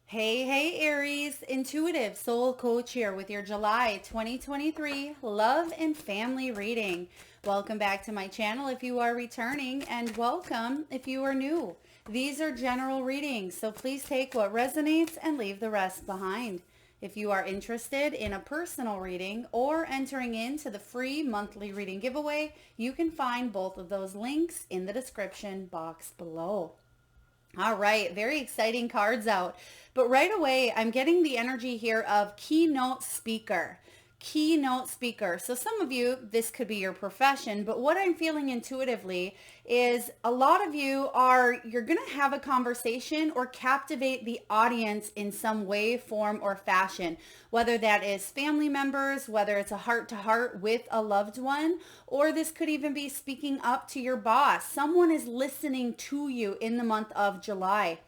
Hey, Aries, intuitive soul coach here with your July 2023 love and family reading. Welcome back to my channel if you are returning, and welcome if you are new. These are general readings, so please take what resonates and leave the rest behind. If you are interested in a personal reading or entering into the free monthly reading giveaway, you can find both of those links in the description box below. All right, very exciting cards out. But right away, I'm getting the energy here of keynote speaker. Keynote speaker. So some of you, this could be your profession, but what I'm feeling intuitively is a lot of you you're going to have a conversation or captivate the audience in some way, form, or fashion, whether that is family members, whether it's a heart to heart with a loved one, or this could even be speaking up to your boss. Someone is listening to you in the month of July.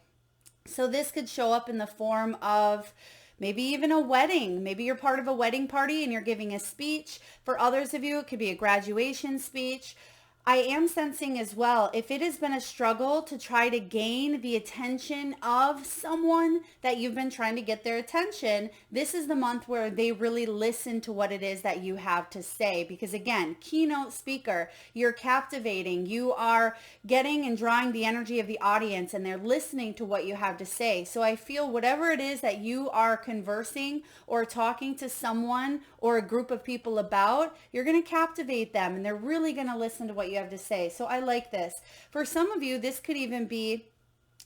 So this could show up in the form of maybe even a wedding. Maybe you're part of a wedding party and you're giving a speech. For others of you, it could be a graduation speech. I am sensing as well, if it has been a struggle to try to gain the attention of someone that you've been trying to get their attention, this is the month where they really listen to what it is that you have to say. Because again, keynote speaker, you're captivating, you are getting and drawing the energy of the audience, and they're listening to what you have to say. So I feel whatever it is that you are conversing or talking to someone or a group of people about, you're going to captivate them and they're really going to listen to what you have to say. So I like this. For some of you, this could even be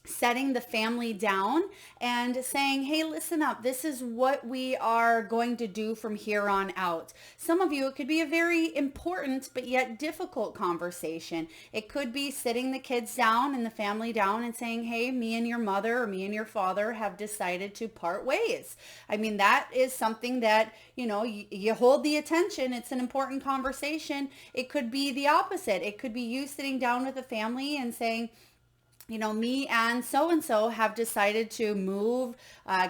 setting the family down and saying, hey, listen up. This is what we are going to do from here on out. Some of you, it could be a very important but yet difficult conversation. It could be sitting the kids down and the family down and saying, hey, me and your mother or me and your father have decided to part ways. I mean, that is something that, you hold the attention. It's an important conversation. It could be the opposite. It could be you sitting down with a family and saying, me and so have decided to move,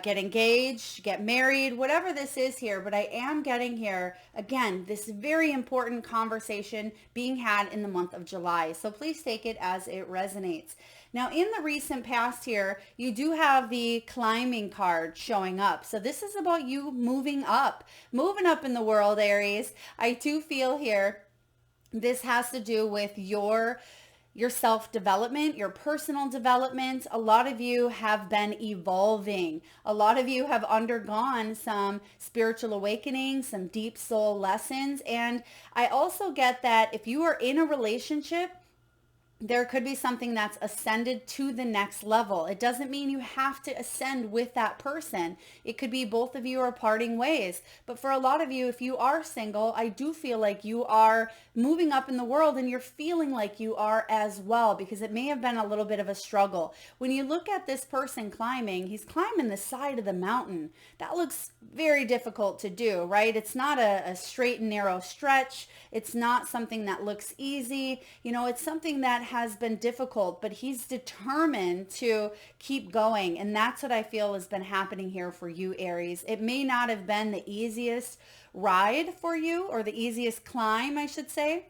get engaged, get married, whatever this is here. But I am getting here, again, this very important conversation being had in the month of July. So please take it as it resonates. Now, in the recent past here, you do have the climbing card showing up. So this is about you moving up in the world, Aries. I do feel here this has to do with your self-development, your personal development. A lot of you have been evolving. A lot of you have undergone some spiritual awakening, some deep soul lessons. And I also get that if you are in a relationship, there could be something that's ascended to the next level. It doesn't mean you have to ascend with that person. It could be both of you are parting ways. But for a lot of you, if you are single, I do feel like you are moving up in the world and you're feeling like you are as well, because it may have been a little bit of a struggle. When you look at this person climbing, he's climbing the side of the mountain. That looks very difficult to do, right? It's not a straight and narrow stretch. It's not something that looks easy. It's something that has been difficult, but he's determined to keep going. And that's what I feel has been happening here for you, Aries. It may not have been the easiest ride for you, or the easiest climb, I should say,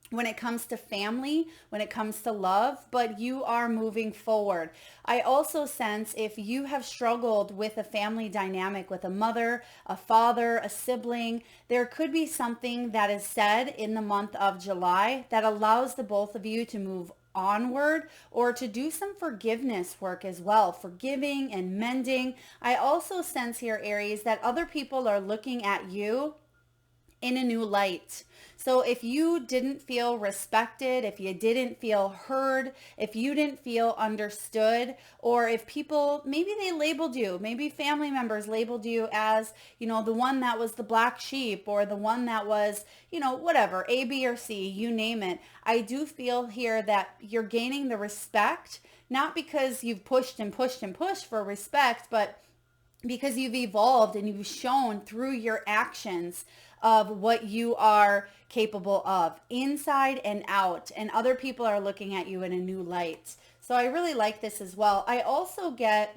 when it comes to family, when it comes to love, but you are moving forward. I also sense if you have struggled with a family dynamic with a mother, a father, a sibling, there could be something that is said in the month of July that allows the both of you to move onward, or to do some forgiveness work as well, forgiving and mending. I also sense here, Aries, that other people are looking at you in a new light. So if you didn't feel respected, if you didn't feel heard, if you didn't feel understood, or if people, maybe they labeled you, maybe family members labeled you as, the one that was the black sheep, or the one that was, whatever, A, B, or C, you name it. I do feel here that you're gaining the respect, not because you've pushed and pushed and pushed for respect, but because you've evolved and you've shown through your actions of what you are capable of inside and out, and other people are looking at you in a new light. So I really like this as well. I also get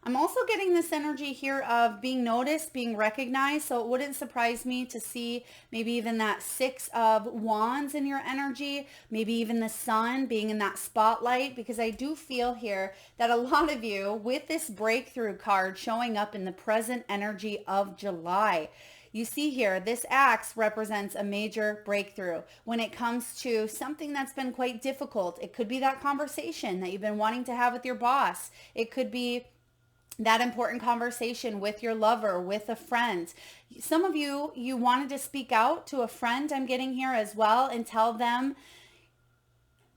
I'm also getting this energy here of being noticed, being recognized. So it wouldn't surprise me to see maybe even that 6 of Wands in your energy, maybe even the sun being in that spotlight, because I do feel here that a lot of you with this breakthrough card showing up in the present energy of July. You see here, this axe represents a major breakthrough when it comes to something that's been quite difficult. It could be that conversation that you've been wanting to have with your boss. It could be that important conversation with your lover, with a friend. Some of you, you wanted to speak out to a friend, I'm getting here as well, and tell them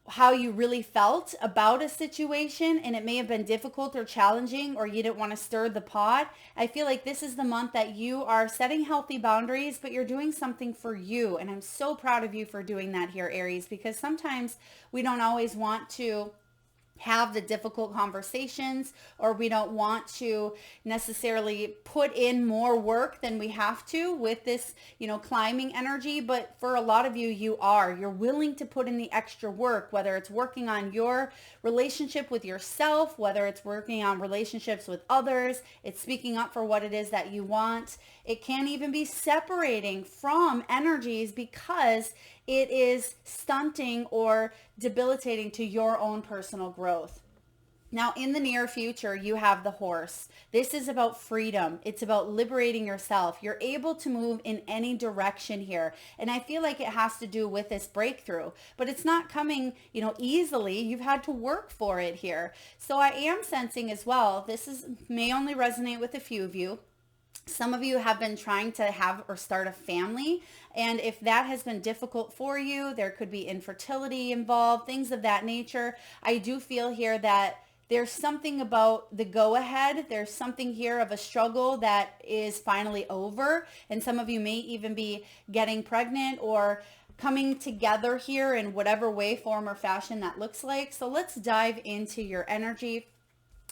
how you really felt about a situation, and it may have been difficult or challenging, or you didn't want to stir the pot. I feel like this is the month that you are setting healthy boundaries, but you're doing something for you. And I'm so proud of you for doing that here, Aries, because sometimes we don't always want to have the difficult conversations, or we don't want to necessarily put in more work than we have to with this, climbing energy. But for a lot of you, you're willing to put in the extra work, whether it's working on your relationship with yourself, whether it's working on relationships with others, it's speaking up for what it is that you want. It can even be separating from energies because it is stunting or debilitating to your own personal growth. Now, in the near future, you have the Horse. This is about freedom. It's about liberating yourself. You're able to move in any direction here. And I feel like it has to do with this breakthrough, but it's not coming, easily. You've had to work for it here. So I am sensing as well, may only resonate with a few of you. Some of you have been trying to have or start a family. And if that has been difficult for you, there could be infertility involved, things of that nature. I do feel here that there's something about the go ahead. There's something here of a struggle that is finally over. And some of you may even be getting pregnant or coming together here in whatever way, form, or fashion that looks like. So let's dive into your energy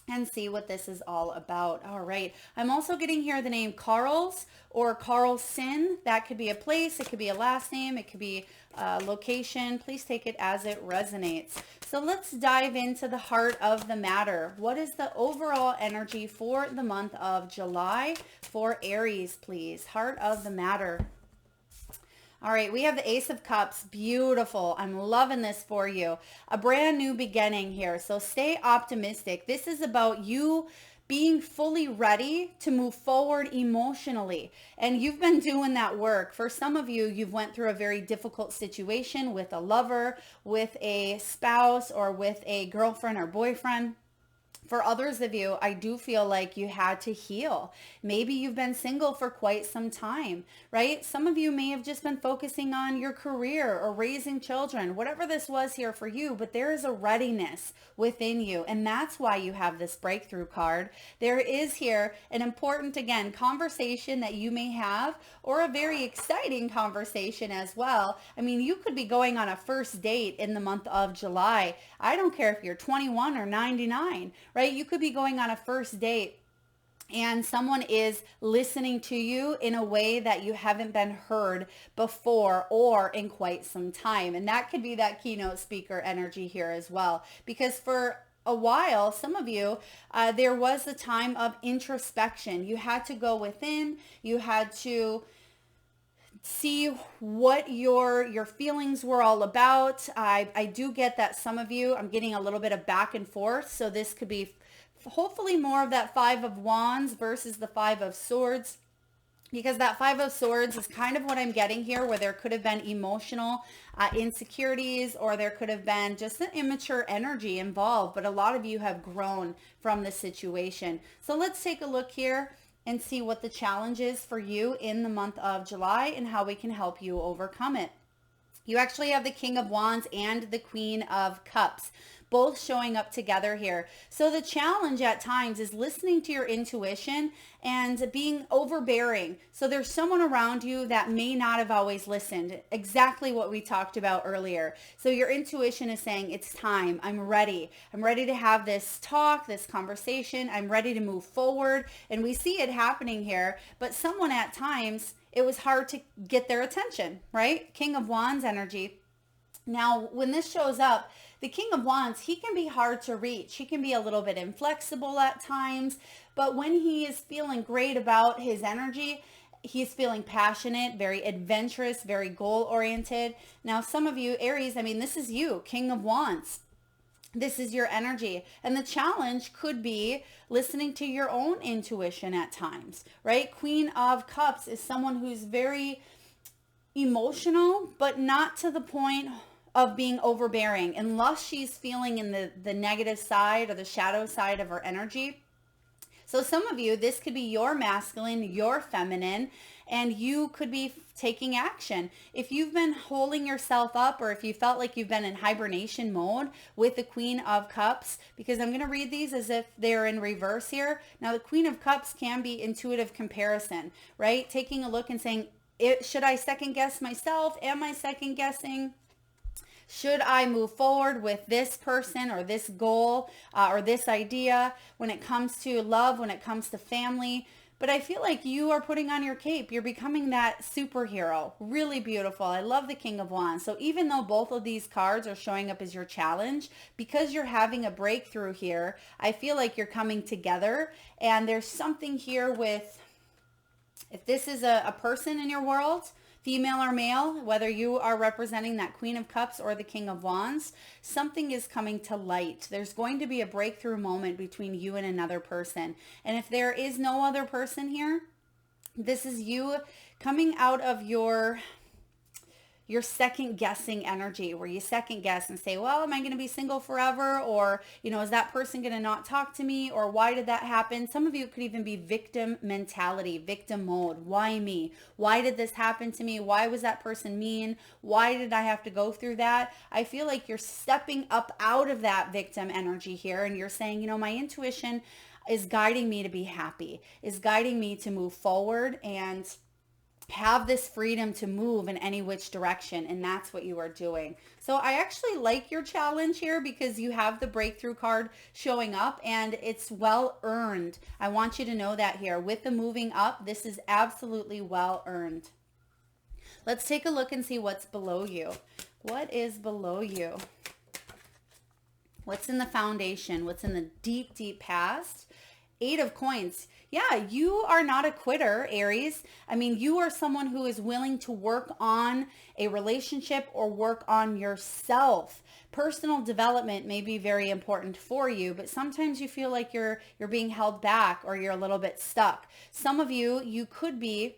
and see what this is all about. All right. I'm also getting here the name Carl's or Carlson. That could be a place. It could be a last name. It could be a location. Please take it as it resonates. So let's dive into the heart of the matter. What is the overall energy for the month of July for Aries, please? Heart of the matter. All right, we have the Ace of Cups. Beautiful. I'm loving this for you. A brand new beginning here. So stay optimistic. This is about you being fully ready to move forward emotionally. And you've been doing that work. For some of you, you've went through a very difficult situation with a lover, with a spouse, or with a girlfriend or boyfriend. For others of you, I do feel like you had to heal. Maybe you've been single for quite some time, right? Some of you may have just been focusing on your career or raising children, whatever this was here for you, but there is a readiness within you. And that's why you have this breakthrough card. There is here an important, again, conversation that you may have, or a very exciting conversation as well. I mean, you could be going on a first date in the month of July. I don't care if you're 21 or 99, right? You could be going on a first date and someone is listening to you in a way that you haven't been heard before or in quite some time. And that could be that keynote speaker energy here as well. Because for a while, some of you, there was a time of introspection. You had to go within. You had to see what your feelings were all about. I do get that some of you, I'm getting a little bit of back and forth. So this could be hopefully more of that 5 of Wands versus the 5 of Swords. Because that 5 of Swords is kind of what I'm getting here, where there could have been emotional insecurities, or there could have been just an immature energy involved. But a lot of you have grown from the situation. So let's take a look here and see what the challenge is for you in the month of July and how we can help you overcome it. You actually have the King of Wands and the Queen of Cups, both showing up together here. So the challenge at times is listening to your intuition and being overbearing. So there's someone around you that may not have always listened. Exactly what we talked about earlier. So your intuition is saying, it's time. I'm ready. I'm ready to have this talk, this conversation. I'm ready to move forward. And we see it happening here. But someone at times, it was hard to get their attention, right? King of Wands energy. Now, when this shows up, the King of Wands, he can be hard to reach. He can be a little bit inflexible at times, but when he is feeling great about his energy, he's feeling passionate, very adventurous, very goal oriented. Now, some of you, Aries, I mean, this is you, King of Wands. This is your energy. And the challenge could be listening to your own intuition at times, right? Queen of Cups is someone who's very emotional, but not to the point of being overbearing, unless she's feeling in the negative side or the shadow side of her energy. So some of you, this could be your masculine, your feminine, and you could be taking action. If you've been holding yourself up, or if you felt like you've been in hibernation mode with the Queen of Cups, because I'm going to read these as if they're in reverse here. Now, the Queen of Cups can be intuitive comparison, right? Taking a look and saying, should I second guess myself? Am I second guessing? Should I move forward with this person or this goal or this idea when it comes to love, when it comes to family? But I feel like you are putting on your cape. You're becoming that superhero. Really beautiful. I love the King of Wands. So even though both of these cards are showing up as your challenge, because you're having a breakthrough here, I feel like you're coming together. And there's something here with, if this is a person in your world, female or male, whether you are representing that Queen of Cups or the King of Wands, something is coming to light. There's going to be a breakthrough moment between you and another person. And if there is no other person here, this is you coming out of your second guessing energy, where you second guess and say, well, am I going to be single forever? Or, is that person going to not talk to me? Or why did that happen? Some of you could even be victim mentality, victim mode. Why me? Why did this happen to me? Why was that person mean? Why did I have to go through that? I feel like you're stepping up out of that victim energy here, and you're saying, my intuition is guiding me to be happy, is guiding me to move forward and have this freedom to move in any which direction. And that's what you are doing. So I actually like your challenge here, because you have the breakthrough card showing up, and it's well earned. I want you to know that here with the moving up, this is absolutely well earned. Let's take a look and see what's below you. What is below you? What's in the foundation? What's in the deep, deep past? 8 of Coins. Yeah, you are not a quitter, Aries. I mean, you are someone who is willing to work on a relationship or work on yourself. Personal development may be very important for you, but sometimes you feel like you're being held back, or you're a little bit stuck. Some of you could be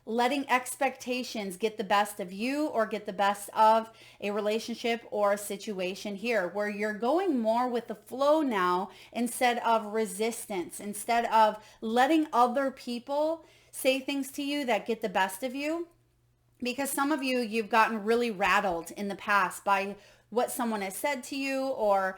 letting expectations get the best of you, or get the best of a relationship or a situation here, where you're going more with the flow now instead of resistance, instead of letting other people say things to you that get the best of you. Because some of you, you've gotten really rattled in the past by what someone has said to you, or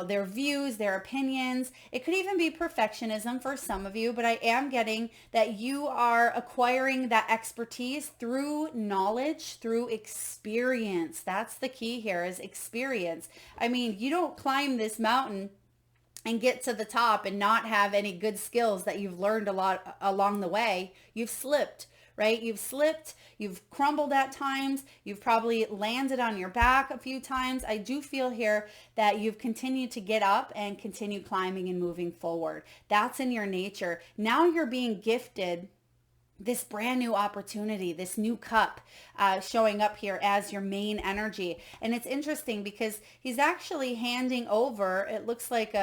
their views, their opinions. It could even be perfectionism for some of you, but I am getting that you are acquiring that expertise through knowledge, through experience. That's the key here, is experience. I mean, you don't climb this mountain and get to the top and not have any good skills that you've learned a lot along the way. You've slipped. Right? You've slipped, you've crumbled at times, you've probably landed on your back a few times. I do feel here that you've continued to get up and continue climbing and moving forward. That's in your nature. Now you're being gifted this brand new opportunity, this new cup showing up here as your main energy. And it's interesting because he's actually handing over, it looks like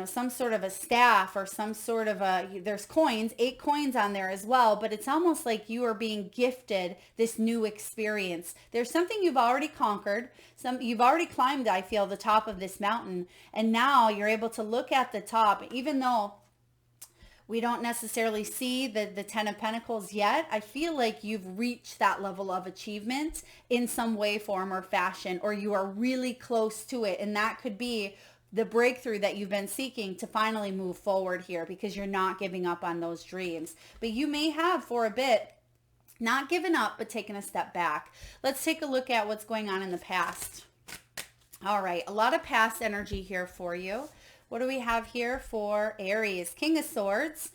some sort of a staff, or some sort of there's coins, 8 coins on there as well, but it's almost like you are being gifted this new experience. There's something you've already conquered, you've already climbed, I feel, the top of this mountain, and now you're able to look at the top, even though we don't necessarily see the 10 of Pentacles yet. I feel like you've reached that level of achievement in some way, form, or fashion, or you are really close to it, and that could be the breakthrough that you've been seeking to finally move forward here, because you're not giving up on those dreams. But you may have, for a bit, not given up, but taken a step back. Let's take a look at what's going on in the past. All right, a lot of past energy here for you. What do we have here for Aries? King of Swords.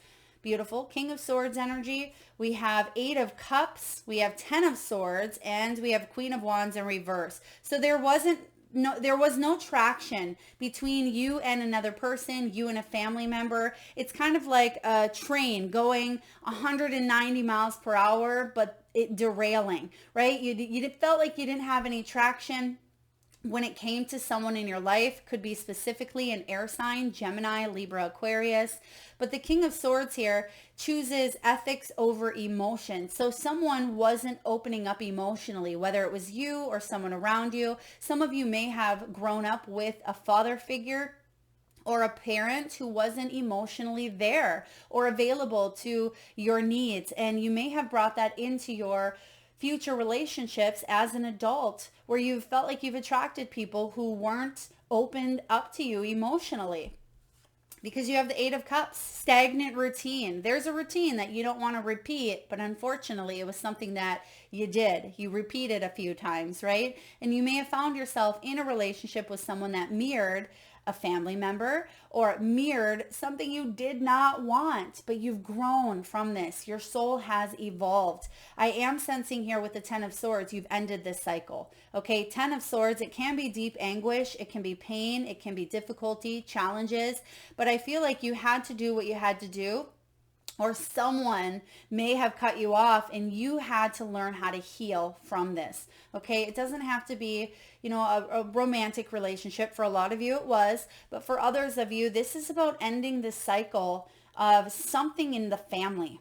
Beautiful. King of Swords energy. We have 8 of Cups. We have 10 of Swords. And we have Queen of Wands in reverse. So there was no traction between you and another person, you and a family member. It's kind of like a train going 190 miles per hour, but it derailing, right? You felt like you didn't have any traction when it came to someone in your life. Could be specifically an air sign, Gemini, Libra, Aquarius. But the King of Swords here chooses ethics over emotion. So someone wasn't opening up emotionally, whether it was you or someone around you. Some of you may have grown up with a father figure or a parent who wasn't emotionally there or available to your needs. And you may have brought that into your future relationships as an adult, where you've felt like you've attracted people who weren't opened up to you emotionally. Because you have the 8 of Cups, stagnant routine. There's a routine that you don't want to repeat, but unfortunately it was something that you did. You repeated a few times, right? And you may have found yourself in a relationship with someone that mirrored a family member or mirrored something you did not want, but you've grown from this. Your soul has evolved. I am sensing here with the 10 of Swords, you've ended this cycle. Okay, 10 of Swords, it can be deep anguish, it can be pain, it can be difficulty, challenges, but I feel like you had to do what you had to do, or someone may have cut you off and you had to learn how to heal from this. Okay, it doesn't have to be, a romantic relationship. For a lot of you it was, but for others of you, this is about ending the cycle of something in the family.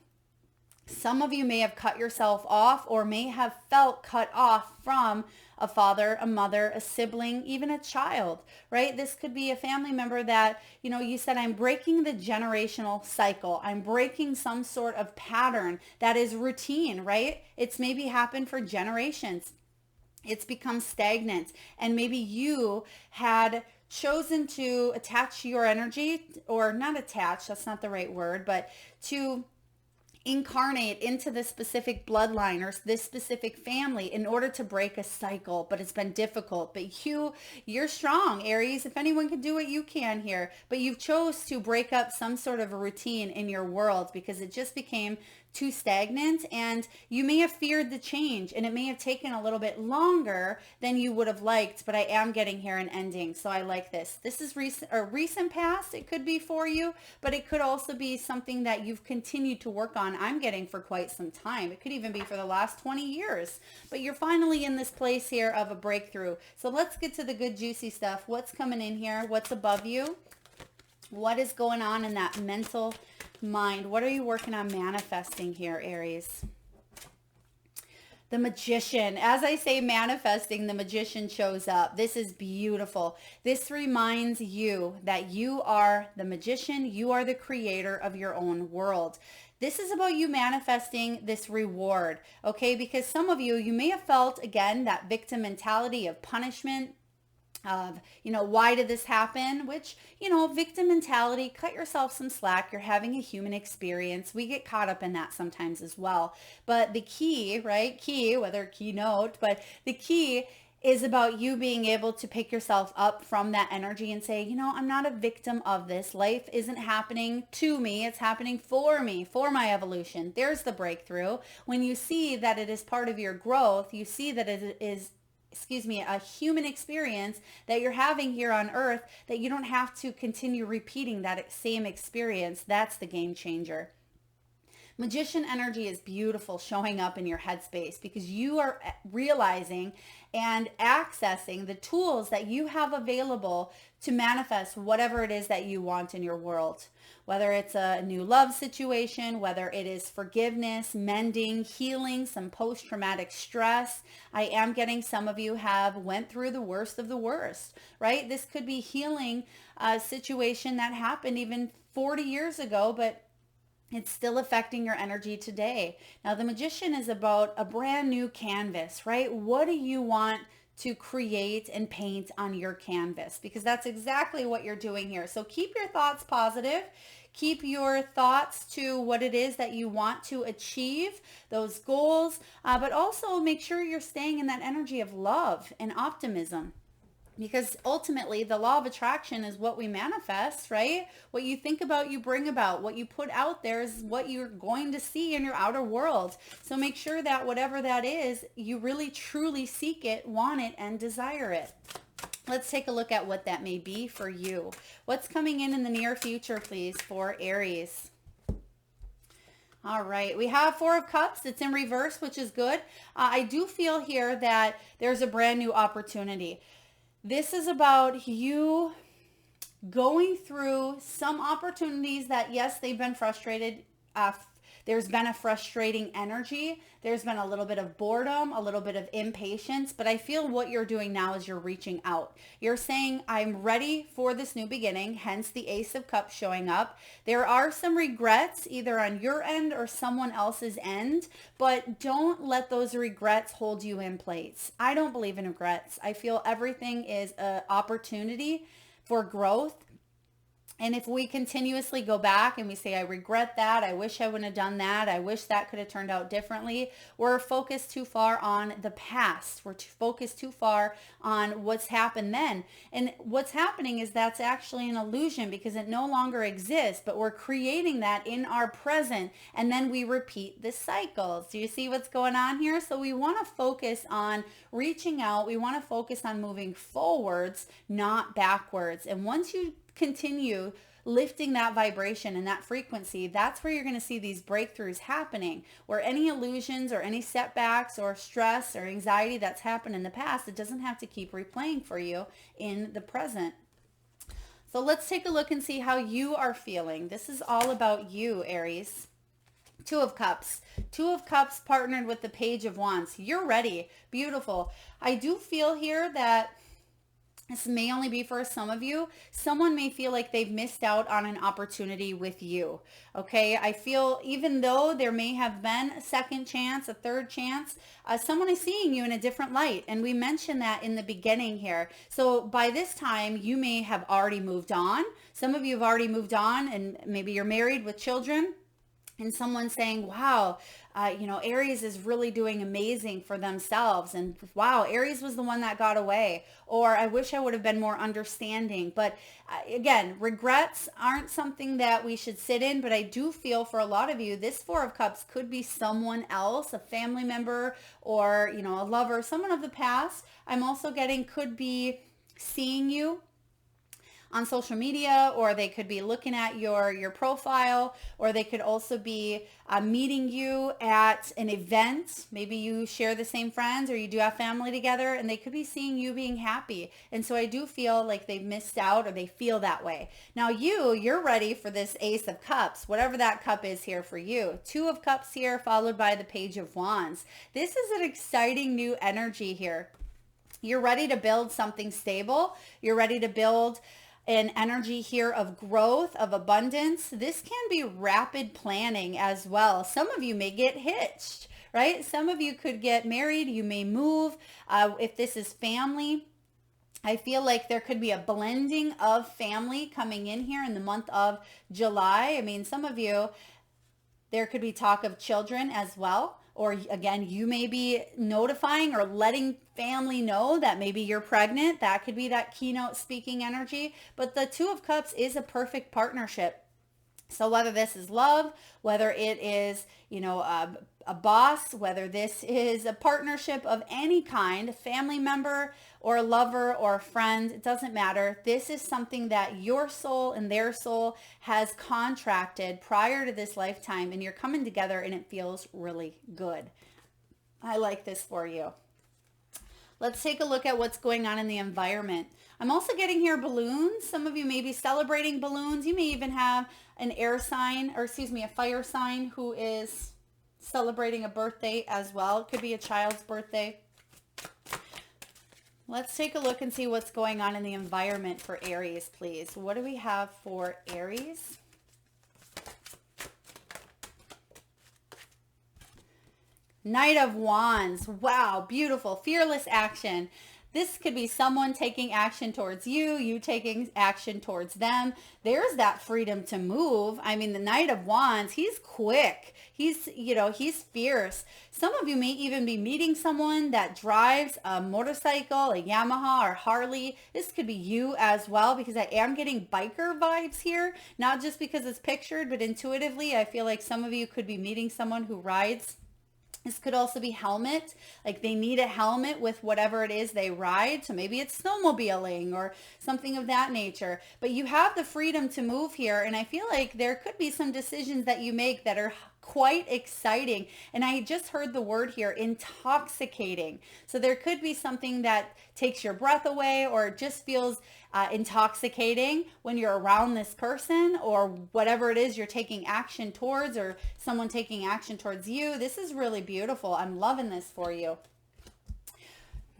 Some of you may have cut yourself off or may have felt cut off from a father, a mother, a sibling, even a child, right? This could be a family member that, you said, I'm breaking the generational cycle. I'm breaking some sort of pattern that is routine, right? It's maybe happened for generations. It's become stagnant. And maybe you had chosen to attach your energy, or not attach, that's not the right word, but to incarnate into this specific bloodline or this specific family in order to break a cycle, but it's been difficult. But you're strong, Aries. If anyone can do it, you can here. But you've chose to break up some sort of a routine in your world because it just became too stagnant, and you may have feared the change, and it may have taken a little bit longer than you would have liked, but I am getting here an ending. So I like this. This is recent past. It could be for you, but it could also be something that you've continued to work on. I'm getting for quite some time. It could even be for the last 20 years, but you're finally in this place here of a breakthrough. So let's get to the good juicy stuff. What's coming in here? What's above you? What is going on in that mental mind? What are you working on manifesting here, Aries? The Magician. As I say manifesting, the Magician shows up. This is beautiful. This reminds you that you are the magician. You are the creator of your own world. This is about you manifesting this reward, okay? Because some of you may have felt, again, that victim mentality of punishment, of, why did this happen? Which, victim mentality, cut yourself some slack. You're having a human experience. We get caught up in that sometimes as well. But the key, right? Whether keynote, but the key is about you being able to pick yourself up from that energy and say, I'm not a victim of this. Life isn't happening to me. It's happening for me, for my evolution. There's the breakthrough. When you see that it is part of your growth, you see that it is a human experience that you're having here on earth, that you don't have to continue repeating that same experience. That's the game changer. Magician energy is beautiful showing up in your headspace because you are realizing and accessing the tools that you have available to manifest whatever it is that you want in your world. Whether it's a new love situation, whether it is forgiveness, mending, healing, some post-traumatic stress. I am getting some of you have went through the worst of the worst, right? This could be healing a situation that happened even 40 years ago, but it's still affecting your energy today. Now, the Magician is about a brand new canvas, right? What do you want to create and paint on your canvas? Because that's exactly what you're doing here. So keep your thoughts positive. Keep your thoughts to what it is that you want to achieve, those goals, but also make sure you're staying in that energy of love and optimism. Because ultimately the law of attraction is what we manifest, right? What you think about, you bring about. What you put out there is what you're going to see in your outer world. So make sure that whatever that is, you really truly seek it, want it, and desire it. Let's take a look at what that may be for you. What's coming in the near future, please, for Aries? All right, we have Four of Cups. It's in reverse, which is good. I do feel here that there's a brand new opportunity. This is about you going through some opportunities that, yes, they've been frustrated. There's been a frustrating energy. There's been a little bit of boredom, a little bit of impatience, but I feel what you're doing now is you're reaching out. You're saying, I'm ready for this new beginning, hence the Ace of Cups showing up. There are some regrets either on your end or someone else's end, but don't let those regrets hold you in place. I don't believe in regrets. I feel everything is an opportunity for growth. And if we continuously go back and we say, I regret that, I wish I wouldn't have done that, I wish that could have turned out differently, we're focused too far on the past. We're focused too far on what's happened then. And what's happening is that's actually an illusion because it no longer exists, but we're creating that in our present, and then we repeat the cycles. Do you see what's going on here? So we want to focus on reaching out. We want to focus on moving forwards, not backwards. And once you continue lifting that vibration and that frequency, that's where you're going to see these breakthroughs happening, where any illusions or any setbacks or stress or anxiety that's happened in the past, it doesn't have to keep replaying for you in the present. So let's take a look and see how you are feeling. This is all about you, Aries. Two of Cups. Two of Cups partnered with the Page of Wands. You're ready. Beautiful. I do feel here that this may only be for some of you. Someone may feel like they've missed out on an opportunity with you. Okay, I feel even though there may have been a second chance, a third chance, someone is seeing you in a different light. And we mentioned that in the beginning here. So by this time, you may have already moved on. Some of you have already moved on and maybe you're married with children. And someone saying, wow, Aries is really doing amazing for themselves. And wow, Aries was the one that got away. Or I wish I would have been more understanding. But again, regrets aren't something that we should sit in. But I do feel for a lot of you, this Four of Cups could be someone else, a family member or, a lover, someone of the past. I'm also getting could be seeing you on social media, or they could be looking at your profile, or they could also be meeting you at an event. Maybe you share the same friends or you do have family together, and they could be seeing you being happy. And so I do feel like they've missed out, or they feel that way. Now you're ready for this Ace of Cups, whatever that cup is here for you. Two of Cups here, followed by the Page of Wands. This is an exciting new energy here. You're ready to build something stable. You're ready to build an energy here of growth, of abundance. This can be rapid planning as well. Some of you may get hitched, right? Some of you could get married. You may move. If this is family, I feel like there could be a blending of family coming in here in the month of July. I mean, some of you, there could be talk of children as well. Or again, you may be notifying or letting family know that maybe you're pregnant. That could be that keynote speaking energy. But the Two of Cups is a perfect partnership. So whether this is love, whether it is, a boss, whether this is a partnership of any kind, a family member or a lover or a friend, it doesn't matter. This is something that your soul and their soul has contracted prior to this lifetime, and you're coming together and it feels really good. I like this for you. Let's take a look at what's going on in the environment. I'm also getting here balloons. Some of you may be celebrating balloons. You may even have an air sign, or a fire sign who is celebrating a birthday as well. It could be a child's birthday. Let's take a look and see what's going on in the environment for Aries, please. What do we have for Aries? Knight of Wands. Wow, beautiful. Fearless action. This could be someone taking action towards you, you taking action towards them. There's that freedom to move. I mean, the Knight of Wands, he's quick. He's fierce. Some of you may even be meeting someone that drives a motorcycle, a Yamaha or Harley. This could be you as well, because I am getting biker vibes here, not just because it's pictured, but intuitively, I feel like some of you could be meeting someone who rides. This could also be helmet, like they need a helmet with whatever it is they ride. So maybe it's snowmobiling or something of that nature. But you have the freedom to move here. And I feel like there could be some decisions that you make that are quite exciting. And I just heard the word here, intoxicating. So there could be something that takes your breath away, or it just feels intoxicating when you're around this person, or whatever it is you're taking action towards, or someone taking action towards you. This is really beautiful. I'm loving this for you.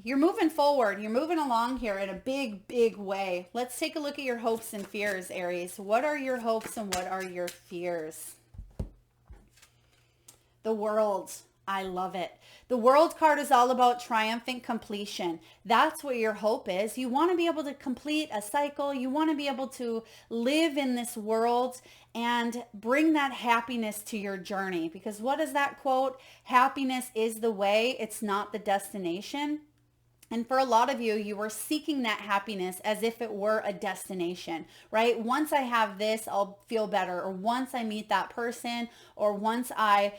You're moving forward. You're moving along here in a big, big way. Let's take a look at your hopes and fears, Aries. What are your hopes and what are your fears? The World. I love it. The World card is all about triumphant completion. That's what your hope is. You want to be able to complete a cycle. You want to be able to live in this world and bring that happiness to your journey. Because what is that quote? Happiness is the way. It's not the destination. And for a lot of you, you are seeking that happiness as if it were a destination, right? Once I have this, I'll feel better. Or once I meet that person, or once I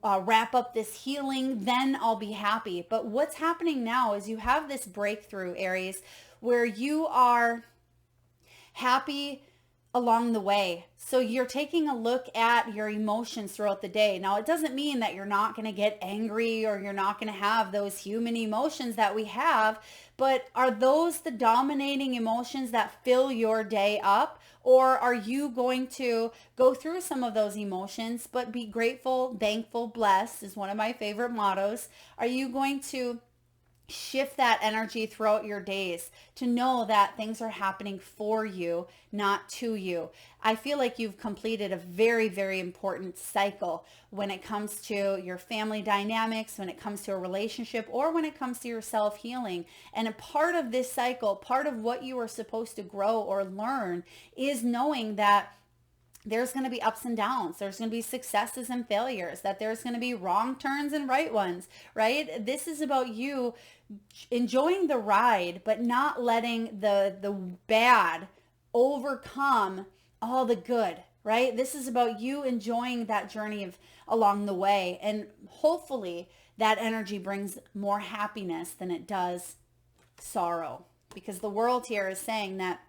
wrap up this healing, then I'll be happy. But what's happening now is you have this breakthrough, Aries, where you are happy along the way. So you're taking a look at your emotions throughout the day. Now, it doesn't mean that you're not going to get angry, or you're not going to have those human emotions that we have, but are those the dominating emotions that fill your day up? Or are you going to go through some of those emotions, but be grateful, thankful, blessed is one of my favorite mottos. Are you going to shift that energy throughout your days to know that things are happening for you, not to you? I feel like you've completed a very, very important cycle when it comes to your family dynamics, when it comes to a relationship, or when it comes to your self-healing. And a part of this cycle, part of what you are supposed to grow or learn, is knowing that there's going to be ups and downs. There's going to be successes and failures, that there's going to be wrong turns and right ones, right? This is about you enjoying the ride, but not letting the bad overcome all the good, right? This is about you enjoying that journey of along the way. And hopefully that energy brings more happiness than it does sorrow, because the World here is saying that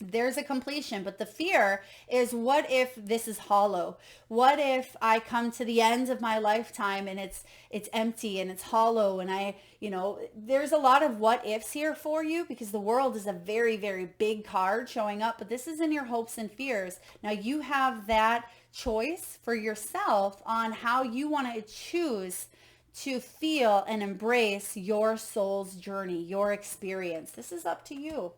there's a completion, but the fear is, what if this is hollow? What if I come to the end of my lifetime and it's empty and it's hollow, and there's a lot of what ifs here for you, because the World is a very, very big card showing up, but this is in your hopes and fears. Now you have that choice for yourself on how you want to choose to feel and embrace your soul's journey, your experience. This is up to you.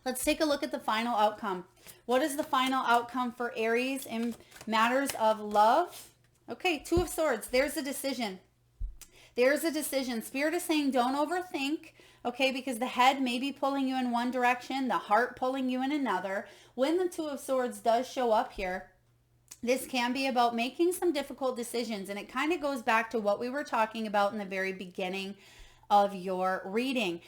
Let's take a look at the final outcome. What is the final outcome for Aries in matters of love? Okay, Two of Swords. There's a decision. There's a decision. Spirit is saying don't overthink, okay, because the head may be pulling you in one direction, the heart pulling you in another. When the Two of Swords does show up here, this can be about making some difficult decisions, and it kind of goes back to what we were talking about in the very beginning of your reading.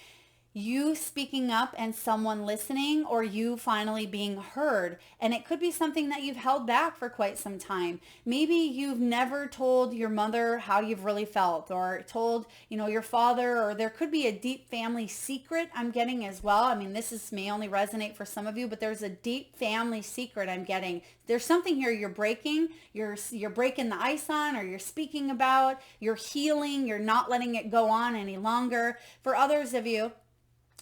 You speaking up and someone listening, or you finally being heard. And it could be something that you've held back for quite some time. Maybe you've never told your mother how you've really felt, or told, your father, or there could be a deep family secret I'm getting as well. I mean, may only resonate for some of you, but there's a deep family secret I'm getting. There's something here you're breaking, you're breaking the ice on, or you're speaking about, you're healing, you're not letting it go on any longer. For others of you,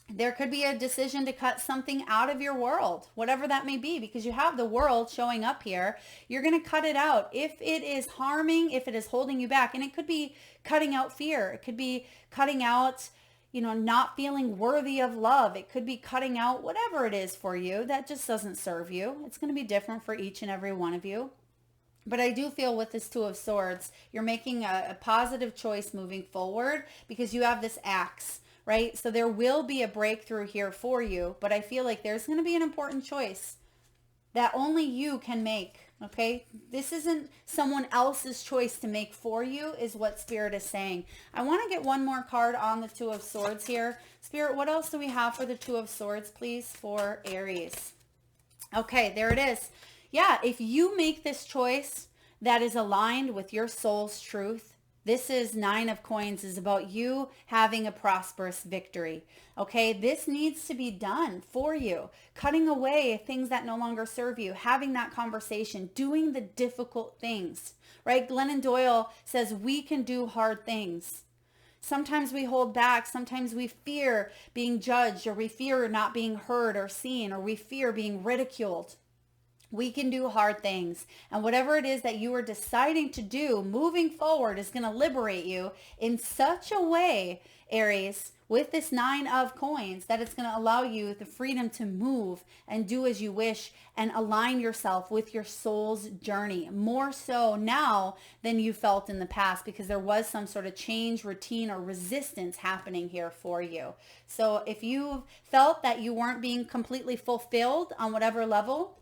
there could be a decision to cut something out of your world, whatever that may be, because you have the World showing up here. You're going to cut it out. If it is harming, if it is holding you back, and it could be cutting out fear. It could be cutting out, not feeling worthy of love. It could be cutting out whatever it is for you that just doesn't serve you. It's going to be different for each and every one of you. But I do feel with this Two of Swords, you're making a positive choice moving forward, because you have this axe, right? So there will be a breakthrough here for you, but I feel like there's going to be an important choice that only you can make. Okay, this isn't someone else's choice to make for you, is what Spirit is saying. I want to get one more card on the Two of Swords here. Spirit, what else do we have for the Two of Swords, please, for Aries? Okay, there it is. Yeah, if you make this choice that is aligned with your soul's truth, this is Nine of Coins, is about you having a prosperous victory. Okay, this needs to be done for you. Cutting away things that no longer serve you, having that conversation, doing the difficult things, right? Glennon Doyle says we can do hard things. Sometimes we hold back. Sometimes we fear being judged, or we fear not being heard or seen, or we fear being ridiculed. We can do hard things, and whatever it is that you are deciding to do moving forward is going to liberate you in such a way, Aries, with this Nine of Coins, that it's going to allow you the freedom to move and do as you wish and align yourself with your soul's journey, more so now than you felt in the past, because there was some sort of change, routine, or resistance happening here for you. So if you felt that you weren't being completely fulfilled on whatever level,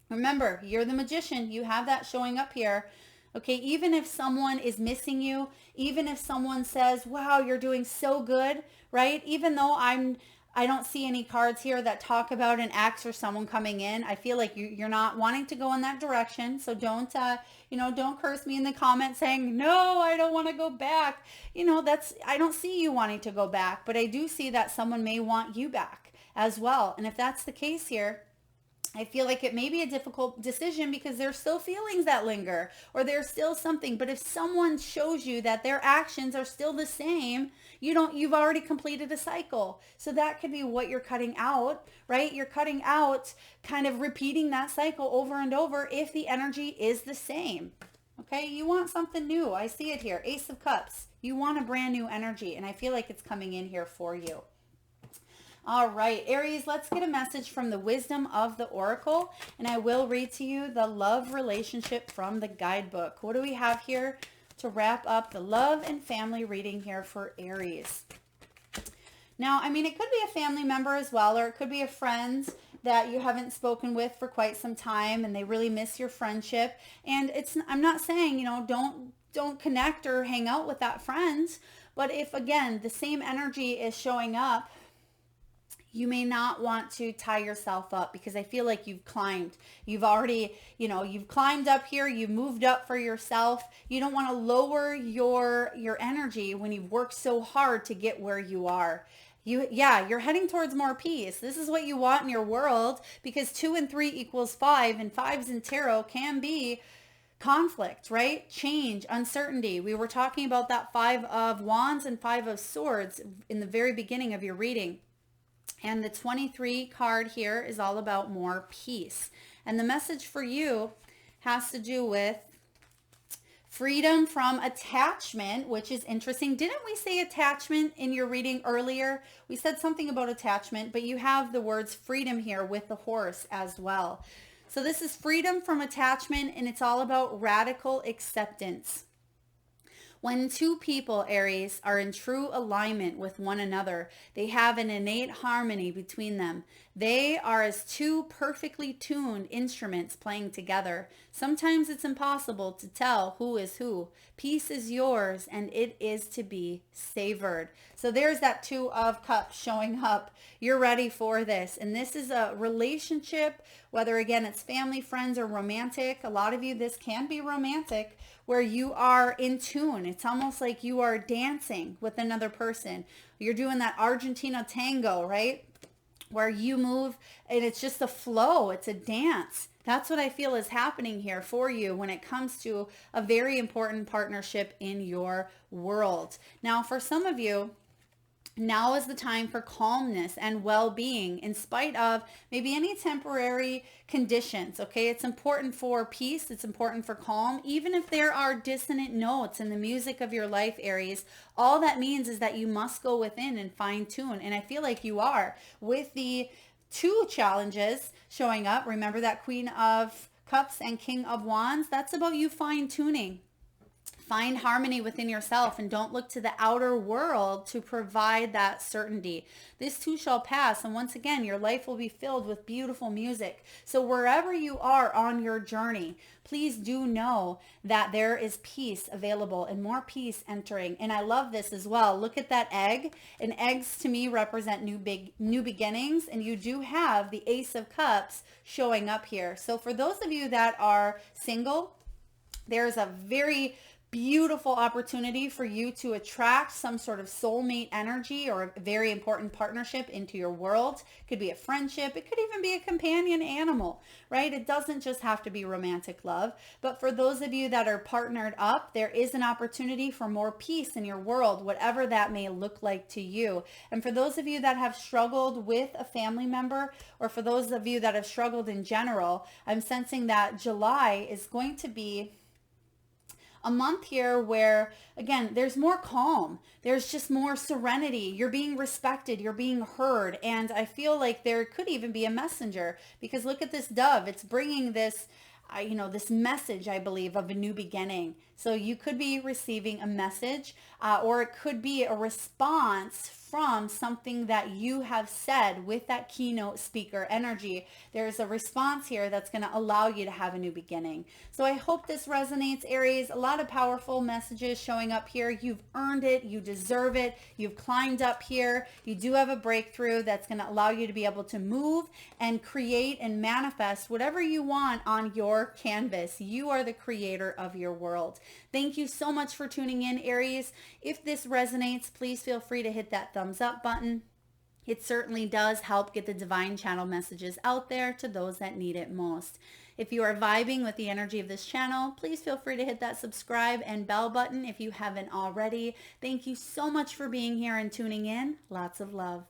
remember, you're the magician. You have that showing up here. Okay, even if someone is missing you, even if someone says, wow, you're doing so good, right? Even though I don't see any cards here that talk about an ex or someone coming in, I feel like you're not wanting to go in that direction. So don't, don't curse me in the comments saying, no, I don't want to go back. I don't see you wanting to go back, but I do see that someone may want you back as well. And if that's the case here, I feel like it may be a difficult decision because there's still feelings that linger, or there's still something. But if someone shows you that their actions are still the same, you've already completed a cycle. So that could be what you're cutting out, right? You're cutting out kind of repeating that cycle over and over if the energy is the same. Okay, you want something new. I see it here. Ace of Cups. You want a brand new energy, and I feel like it's coming in here for you. All right, Aries, let's get a message from the Wisdom of the Oracle, and I will read to you the love relationship from the guidebook. What do we have here to wrap up the love and family reading here for Aries? Now, I mean, it could be a family member as well, or it could be a friend that you haven't spoken with for quite some time and they really miss your friendship. And I'm not saying, don't connect or hang out with that friend, but if, again, the same energy is showing up, you may not want to tie yourself up, because I feel like you've climbed. You've already, you've climbed up here. You've moved up for yourself. You don't want to lower your energy when you've worked so hard to get where you are. You're heading towards more peace. This is what you want in your world, because 2 and 3 equals 5, and 5s in tarot can be conflict, right? Change, uncertainty. We were talking about that 5 of Wands and 5 of Swords in the very beginning of your reading. And the 23 card here is all about more peace. And the message for you has to do with freedom from attachment, which is interesting. Didn't we say attachment in your reading earlier? We said something about attachment, but you have the words freedom here with the horse as well. So this is freedom from attachment, and it's all about radical acceptance. When two people, Aries, are in true alignment with one another, they have an innate harmony between them. They are as two perfectly tuned instruments playing together. Sometimes it's impossible to tell who is who. Peace is yours, and it is to be savored. So there's that 2 of Cups showing up. You're ready for this. And this is a relationship, whether, again, it's family, friends, or romantic. A lot of you, this can be romantic, where you are in tune. It's almost like you are dancing with another person. You're doing that Argentina tango, right? Where you move and it's just a flow. It's a dance. That's what I feel is happening here for you when it comes to a very important partnership in your world. Now, for some of you, now is the time for calmness and well-being in spite of maybe any temporary conditions, okay? It's important for peace. It's important for calm. Even if there are dissonant notes in the music of your life, Aries, all that means is that you must go within and fine tune. And I feel like you are with the 2 challenges showing up. Remember that Queen of Cups and King of Wands? That's about you fine tuning Find harmony within yourself and don't look to the outer world to provide that certainty. This too shall pass. And once again, your life will be filled with beautiful music. So wherever you are on your journey, please do know that there is peace available and more peace entering. And I love this as well. Look at that egg. And eggs to me represent new beginnings. And you do have the Ace of Cups showing up here. So for those of you that are single, there's a very beautiful opportunity for you to attract some sort of soulmate energy or a very important partnership into your world. It could be a friendship. It could even be a companion animal, right? It doesn't just have to be romantic love. But for those of you that are partnered up, there is an opportunity for more peace in your world, whatever that may look like to you. And for those of you that have struggled with a family member, or for those of you that have struggled in general, I'm sensing that July is going to be a month here where, again, there's more calm. There's just more serenity. You're being respected. You're being heard. And I feel like there could even be a messenger, because look at this dove. It's bringing this, this message, I believe, of a new beginning. So you could be receiving a message, or it could be a response from something that you have said with that keynote speaker energy. There's a response here that's going to allow you to have a new beginning. So I hope this resonates, Aries. A lot of powerful messages showing up here. You've earned it. You deserve it. You've climbed up here. You do have a breakthrough that's going to allow you to be able to move and create and manifest whatever you want on your canvas. You are the creator of your world. Thank you so much for tuning in, Aries. If this resonates, please feel free to hit that thumbs up button. It certainly does help get the divine channel messages out there to those that need it most. If you are vibing with the energy of this channel, please feel free to hit that subscribe and bell button if you haven't already. Thank you so much for being here and tuning in. Lots of love.